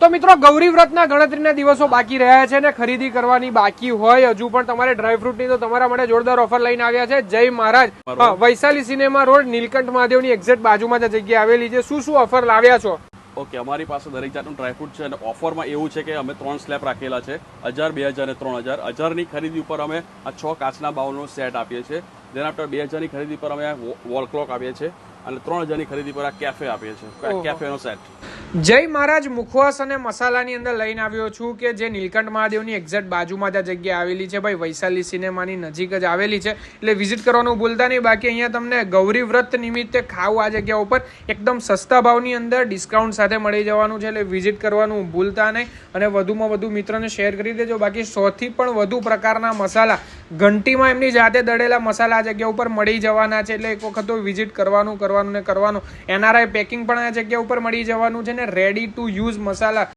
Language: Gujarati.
તો મિત્રો ગૌરી વ્રતના ગણતરીના દિવસો બાકી રહ્યા છે ને ખરીદી કરવાની બાકી હોય હજુ પણ તમારે ડ્રાયફ્રૂટની તો તમારા માટે જોરદાર ઓફર લઈને આવ્યા છે જય મહારાજ વૈશાલી સિનેમા રોડ નીલકંઠ મહાદેવની એક્ઝેક્ટ બાજુમાં જ જગ્યા આવેલી છે. શું શું ઓફર લાવ્યા છો? ઓકે, અમારી પાસે દરેક જાતનું ડ્રાયફ્રૂટ છે અને ઓફરમાં એવું છે કે અમે 3 સ્લેબ રાખેલા છે, 1000, 2000 અને 3000. 1000ની ખરીદી ઉપર અમે આ 6 કાચના બાઉલનો સેટ આપીએ છીએ. તેના after 2000ની ખરીદી પર અમે વોલ ક્લોક આપીએ છીએ અને 3000ની ખરીદી પર આ કેફે આપીએ છીએ, કેફેનો સેટ. જય મહારાજ મુખવાસ અને મસાલાની અંદર લઈને આવ્યો છું કે જે નીલકંઠ મહાદેવની એક્ઝેક્ટ બાજુમાં જ જગ્યા આવેલી છે ભાઈ, વૈશાલી સિનેમાની નજીક જ આવેલી છે એટલે વિઝિટ કરવાનું ભૂલતા નહીં. બાકી અહીંયા તમને ગૌરી વ્રત નિમિત્તે ખાવું આ જગ્યા ઉપર એકદમ સસ્તા ભાવની અંદર ડિસ્કાઉન્ટ સાથે મળી જવાનું છે એટલે વિઝિટ કરવાનું ભૂલતા નહીં અને વધુમાં વધુ મિત્રોને શેર કરી દેજો. બાકી 100થી પણ વધુ પ્રકારના મસાલા ઘંટીમાં એમની જાતે દળેલા મસાલા આ જગ્યા ઉપર મળી જવાના છે એટલે એક વખત તો વિઝિટ કરવાનું. NRI પેકિંગ પણ આ જગ્યા ઉપર મળી જવાનું છે ને રેડી ટુ યુઝ મસાલા